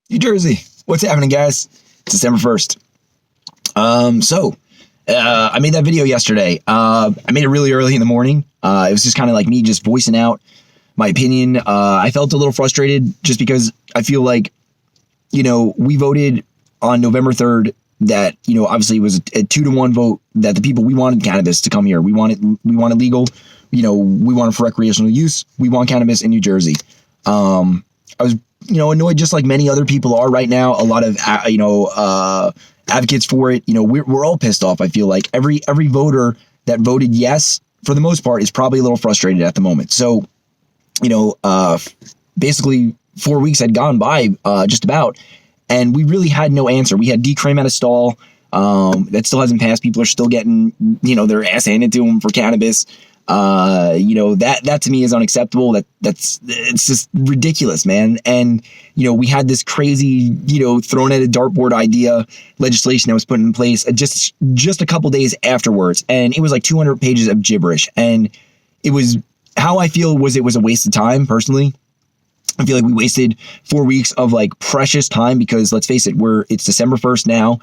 New Jersey. What's happening, guys? It's December 1st. I made that video yesterday. I made it really early in the morning. It was just kind of like me just voicing out my opinion. I felt a little frustrated just because I feel like, we voted on November 3rd that, obviously it was a 2-1 vote that the people, we wanted cannabis to come here. We want it legal. We want it for recreational use. We want cannabis in New Jersey. I was, annoyed just like many other people are right now. A lot of, advocates for it. We're all pissed off. I feel like every voter that voted yes, for the most part, is probably a little frustrated at the moment. So, basically 4 weeks had gone by, just about, and we really had no answer. We had decrim at a stall. That still hasn't passed. People are still getting, their ass handed to them for cannabis. That to me is unacceptable. It's just ridiculous, man. And, we had this crazy, thrown at a dartboard idea legislation that was put in place just a couple days afterwards. And it was like 200 pages of gibberish. And it was, how I feel was, it was a waste of time personally. I feel like we wasted 4 weeks of like precious time because let's face it, it's December 1st now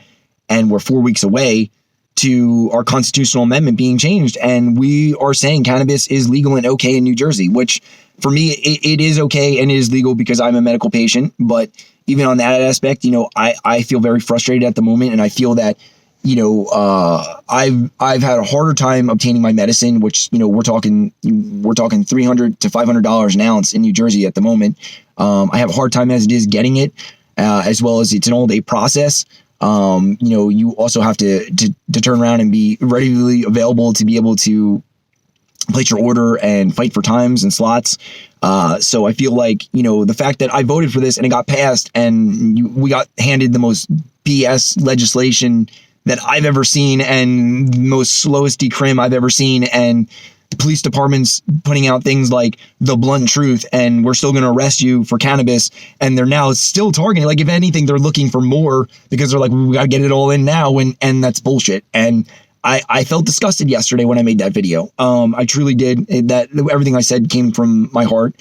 and we're 4 weeks away to our constitutional amendment being changed. And we are saying cannabis is legal and okay in New Jersey, which for me, it is okay and it is legal because I'm a medical patient. But even on that aspect, I feel very frustrated at the moment. And I feel that, I've had a harder time obtaining my medicine, which, we're talking $300 to $500 an ounce in New Jersey at the moment. I have a hard time as it is getting it, as well as it's an all day process. You also have to turn around and be readily available to be able to place your order and fight for times and slots. So I feel like, the fact that I voted for this and it got passed and we got handed the most BS legislation that I've ever seen and the most slowest decrim I've ever seen. And police departments putting out things like the blunt truth and we're still going to arrest you for cannabis, and they're now still targeting, like if anything they're looking for more because they're like, we got to get it all in now, and that's bullshit. And I felt disgusted yesterday when I made that video. I truly did. That everything I said came from my heart.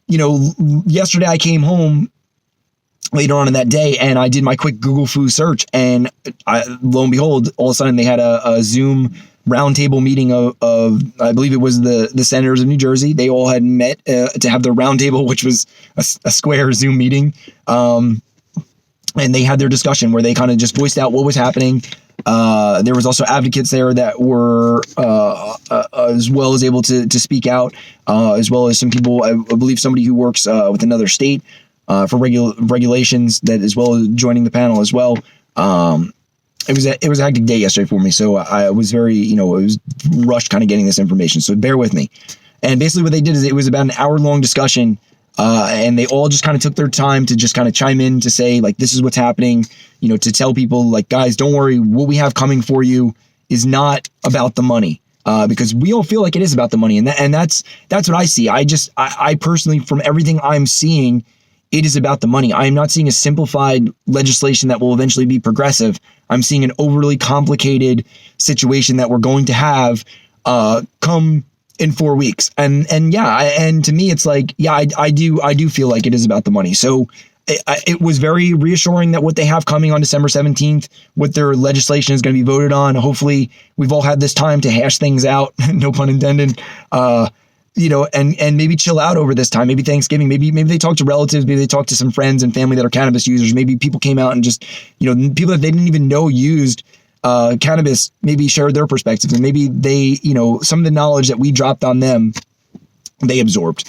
Yesterday I came home later on in that day and I did my quick Google foo search, and lo and behold, all of a sudden they had a Zoom roundtable meeting of I believe it was the senators of New Jersey. They all had met to have their roundtable, which was a square Zoom meeting. And they had their discussion where they kind of just voiced out what was happening. There was also advocates there that were as well as able to speak out, as well as some people, I believe somebody who works with another state for regulations, that as well as joining the panel as well. It was a hectic day yesterday for me, so I was very, it was rushed kind of getting this information, so bear with me. And basically what they did is it was about an hour-long discussion, and they all just kind of took their time to just kind of chime in to say, like, this is what's happening, to tell people, like, guys, don't worry, what we have coming for you is not about the money. Because we all feel like it is about the money, and that's what I see. I personally, from everything I'm seeing, it is about the money. I am not seeing a simplified legislation that will eventually be progressive. I'm seeing an overly complicated situation that we're going to have come in 4 weeks. And to me, it's like, yeah, I do feel like it is about the money. So it was very reassuring that what they have coming on December 17th, what their legislation is going to be voted on. Hopefully we've all had this time to hash things out, no pun intended, and maybe chill out over this time. Maybe Thanksgiving, maybe they talk to relatives, maybe they talk to some friends and family that are cannabis users. Maybe people came out and just, people that they didn't even know used cannabis, maybe shared their perspectives, and maybe they, some of the knowledge that we dropped on them, they absorbed,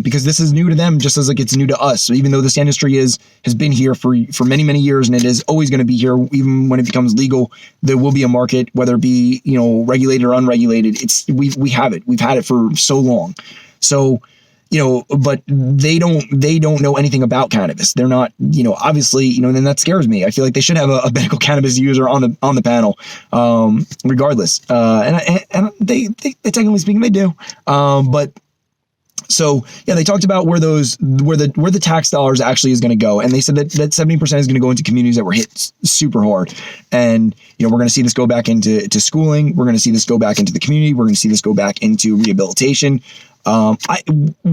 because this is new to them just as like it's new to us. So even though this industry has been here for many, many years, and it is always going to be here, even when it becomes legal, there will be a market, whether it be, regulated or unregulated. We have it. We've had it for so long. So, but they don't know anything about cannabis. They're not, obviously, and that scares me. I feel like they should have a medical cannabis user on the panel, regardless. And they technically speaking, they do. But So yeah, they talked about where the tax dollars actually is going to go, and they said that 70% is going to go into communities that were hit super hard, and we're going to see this go back into schooling. We're going to see this go back into the community. We're going to see this go back into rehabilitation.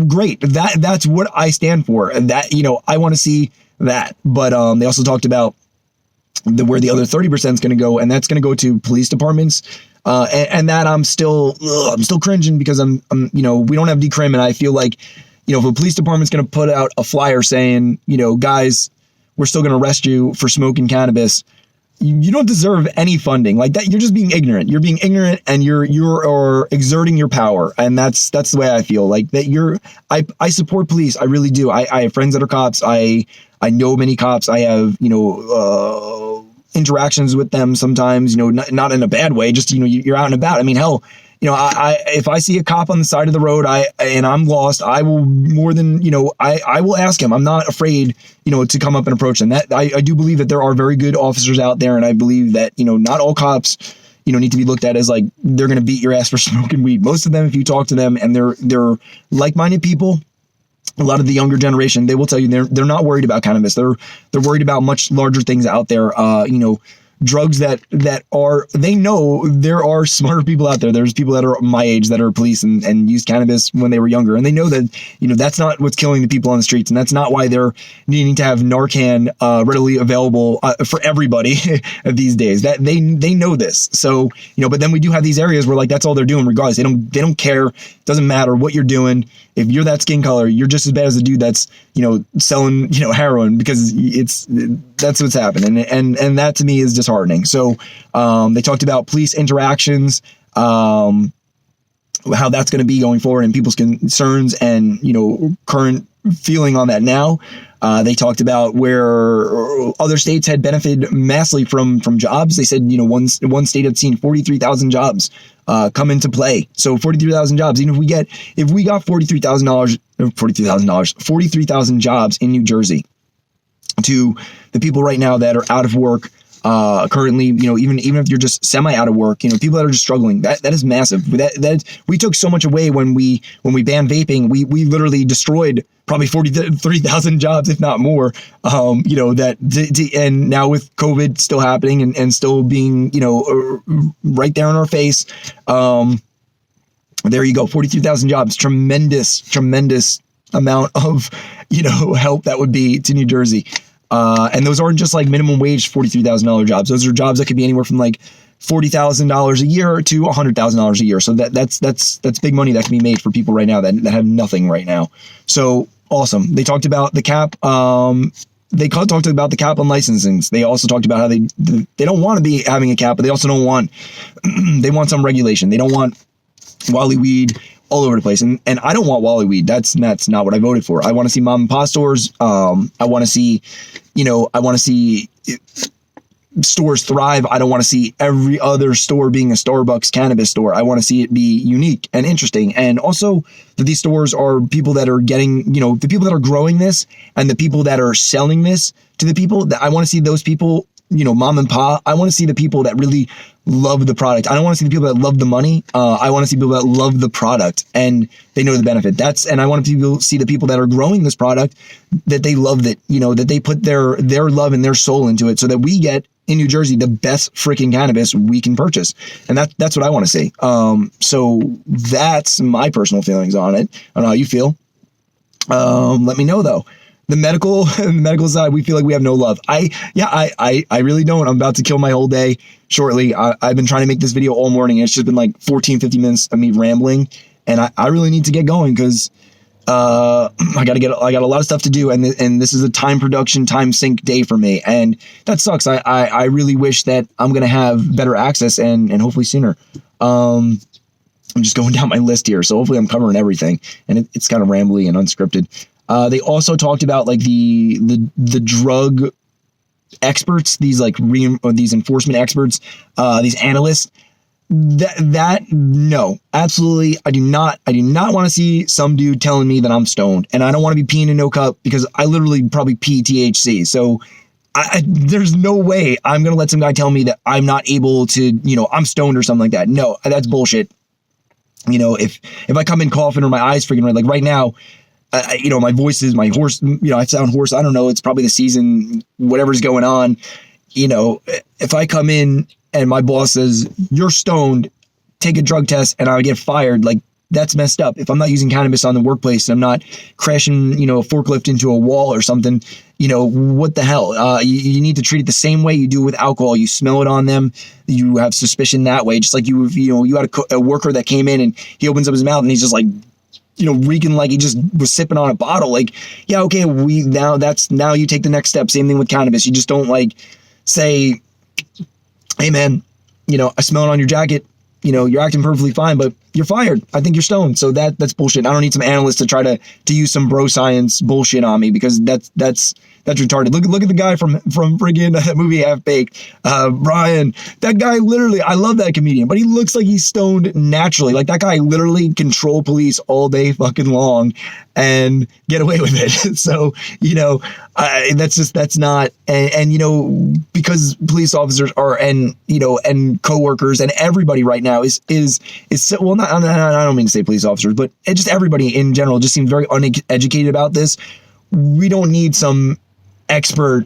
Great. That's what I stand for. That I want to see that. But they also talked about where the other 30% is going to go, and that's going to go to police departments. And that I'm still cringing because we don't have decrim, and I feel like, if a police department's going to put out a flyer saying, guys, we're still going to arrest you for smoking cannabis, you don't deserve any funding like that. You're just being ignorant. You're being ignorant, and you're exerting your power, and that's the way I feel. Like that. I support police. I really do. I have friends that are cops. I know many cops. I have interactions with them sometimes, not in a bad way, just, you're out and about. I mean, hell, if I see a cop on the side of the road, and I'm lost, I will I will ask him. I'm not afraid, to come up and approach them. That I do believe that there are very good officers out there. And I believe that, not all cops, need to be looked at as like, they're going to beat your ass for smoking weed. Most of them, if you talk to them and they're like-minded people, a lot of the younger generation, they will tell you they're not worried about cannabis. They're worried about much larger things out there. Drugs that are, they know there are smarter people out there. There's people that are my age that are police and used cannabis when they were younger. And they know that, that's not what's killing the people on the streets. And that's not why they're needing to have Narcan readily available for everybody these days. That they know this. So, but then we do have these areas where like, that's all they're doing regardless. They don't care. It doesn't matter what you're doing. If you're that skin color, you're just as bad as the dude that's, selling, heroin, because that's what's happening. And that to me is disheartening. So they talked about police interactions, how that's going to be going forward and people's concerns and, current feeling on that now. They talked about where other states had benefited massively from jobs. They said, one state had seen 43,000 jobs come into play. So 43,000 jobs. Even if we got $43,000 jobs in New Jersey to the people right now that are out of work, currently, even if you're just semi out of work, people that are just struggling, that is massive. That we took so much away when we banned vaping. We literally destroyed probably 43,000 jobs, if not more. And now with COVID still happening and still being, right there in our face. There you go. 43,000 jobs. Tremendous amount of, help that would be to New Jersey. And those aren't just like minimum wage $43,000 jobs. Those are jobs that could be anywhere from like $40,000 a year to $100,000 a year. So that's big money that can be made for people right now that have nothing right now. So awesome. They talked about the cap. They talked about the cap on licensing. They also talked about how they don't want to be having a cap, but they also don't want they want some regulation. They don't want Wally weed all over the place. And I don't want Wally weed. That's not what I voted for. I want to see mom and pop stores. I want to see, stores thrive. I don't want to see every other store being a Starbucks cannabis store. I want to see it be unique and interesting. And also that these stores are people that are getting, the people that are growing this and the people that are selling this to the people that I want to see those people, mom and pop. I want to see the people that really love the product. I don't want to see the people that love the money. I want to see people that love the product and they know the benefit. And I want to see the people that are growing this product, that they love it, that they put their love and their soul into it so that we get in New Jersey the best freaking cannabis we can purchase. And that's what I want to see. So that's my personal feelings on it. I don't know how you feel. Let me know though. The medical side, we feel like we have no love. I really don't. I'm about to kill my whole day shortly. I've been trying to make this video all morning. It's just been like 14, 50 minutes of me rambling. And I really need to get going because I got a lot of stuff to do. And this is a time production, time sync day for me. And that sucks. I really wish that I'm going to have better access and hopefully sooner. I'm just going down my list here. So hopefully I'm covering everything. And it's kind of rambly and unscripted. They also talked about like the drug experts, these like these enforcement experts, these analysts. No, absolutely. I do not want to see some dude telling me that I'm stoned, and I don't want to be peeing in no cup because I literally probably pee THC. So there's no way I'm going to let some guy tell me that I'm not able to, I'm stoned or something like that. No, that's bullshit. If I come in coughing or my eyes freaking red, like right now, my voice is my hoarse, I sound hoarse. I don't know. It's probably the season, whatever's going on. If I come in and my boss says, you're stoned, take a drug test, and I get fired, like, that's messed up. If I'm not using cannabis on the workplace and I'm not crashing, a forklift into a wall or something, what the hell? You need to treat it the same way you do with alcohol. You smell it on them. You have suspicion that way. Just like you had a worker that came in and he opens up his mouth and he's just like, reeking like he just was sipping on a bottle. Like, yeah, okay, now you take the next step. Same thing with cannabis. You just don't like say, hey man, I smell it on your jacket. You're acting perfectly fine, but you're fired. I think you're stoned. So that's bullshit. I don't need some analyst to try to use some bro science bullshit on me, because that's retarded. Look at the guy from friggin' that movie Half Baked, Brian. That guy literally, I love that comedian, but he looks like he's stoned naturally. Like, that guy literally control police all day fucking long and get away with it. So, that's not, and because police officers are, and coworkers and everybody right now is well, not, I don't mean to say police officers, but just everybody in general just seems very uneducated about this. We don't need some expert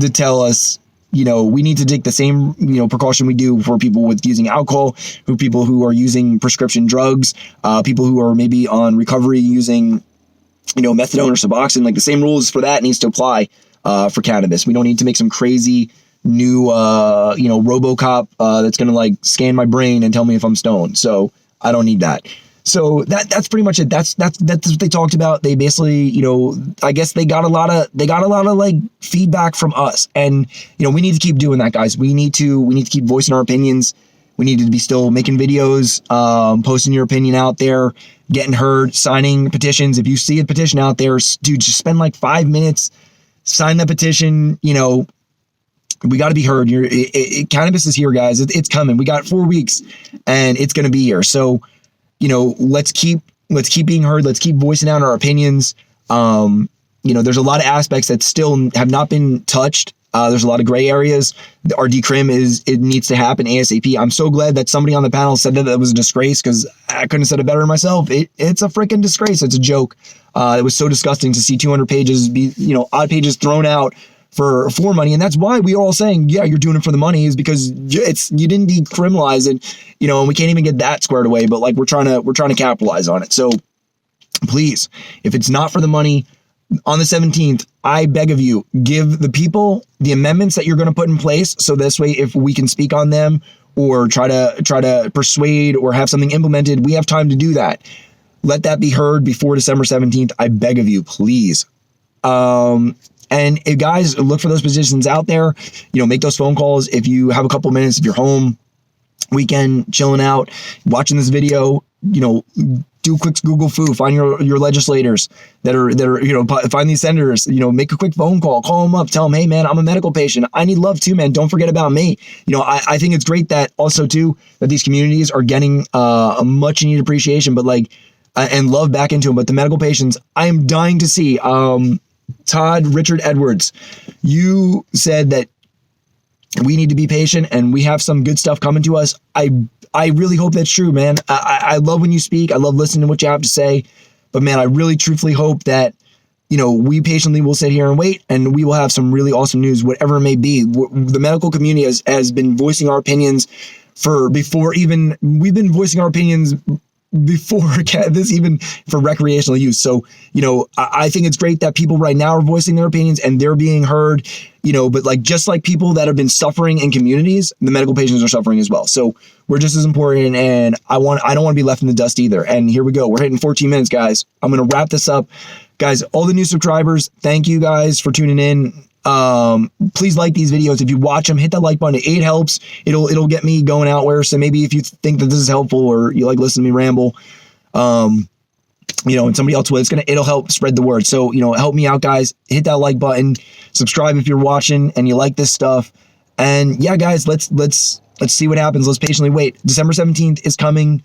to tell us, we need to take the same, precaution we do for people with using alcohol, for people who are using prescription drugs, people who are maybe on recovery using, methadone or Suboxone. Like, the same rules for that needs to apply for cannabis. We don't need to make some crazy new, RoboCop that's going to like scan my brain and tell me if I'm stoned. So I don't need that. So that's pretty much it. That's what they talked about. They basically, I guess they got a lot of like feedback from us, and we need to keep doing that, guys. We need to keep voicing our opinions. We need to be still making videos, posting your opinion out there, getting heard, signing petitions. If you see a petition out there, dude, just spend like 5 minutes, sign that petition. We got to be heard. Cannabis is here, guys. It's coming. We got 4 weeks, and it's going to be here. So, let's keep being heard. Let's keep voicing out our opinions. There's a lot of aspects that still have not been touched. There's a lot of gray areas. Our decrim it needs to happen ASAP. I'm so glad that somebody on the panel said that was a disgrace, because I couldn't have said it better myself. It's a freaking disgrace. It's a joke. It was so disgusting to see 200 pages be, odd pages thrown out for money. And that's why we are all saying, yeah, you're doing it for the money, is because you didn't decriminalize it, and we can't even get that squared away, but like we're trying to capitalize on it. So please, if it's not for the money, on the 17th, I beg of you, give the people the amendments that you're going to put in place. So this way, if we can speak on them or try to persuade or have something implemented, we have time to do that. Let that be heard before December 17th. I beg of you, please. And if guys, look for those positions out there, make those phone calls. If you have a couple minutes, if you're home, weekend, chilling out, watching this video, do a quick Google foo, find your legislators that are, find these senators, make a quick phone call, call them up, tell them, hey man, I'm a medical patient. I need love too, man. Don't forget about me. I think it's great that also too, that these communities are getting a much needed appreciation, but and love back into them. But the medical patients, I am dying to see, Todd Richard Edwards, you said that we need to be patient and we have some good stuff coming to us. I really hope that's true, man. I love when you speak. I love listening to what you have to say. But man, I really truthfully hope that, we patiently will sit here and wait, and we will have some really awesome news, whatever it may be. The medical community has been voicing our opinions we've been voicing our opinions before this, even for recreational use. So, I think it's great that people right now are voicing their opinions and they're being heard, but just like people that have been suffering in communities, the medical patients are suffering as well. So we're just as important, and I don't want to be left in the dust either. And here we go. We're hitting 14 minutes, guys. I'm going to wrap this up. Guys, all the new subscribers, thank you guys for tuning in. Please like these videos. If you watch them, hit that like button. It helps. It'll get me going out where. So maybe if you think that this is helpful or you like listening to me ramble, and somebody else will, it'll help spread the word. So, help me out, guys. Hit that like button, subscribe if you're watching and you like this stuff. And yeah, guys, let's see what happens. Let's patiently wait. December 17th is coming.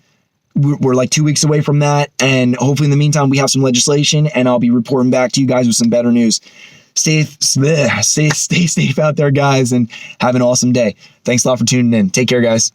We're like 2 weeks away from that. And hopefully in the meantime, we have some legislation, and I'll be reporting back to you guys with some better news. Stay safe out there, guys, and have an awesome day. Thanks a lot for tuning in. Take care, guys.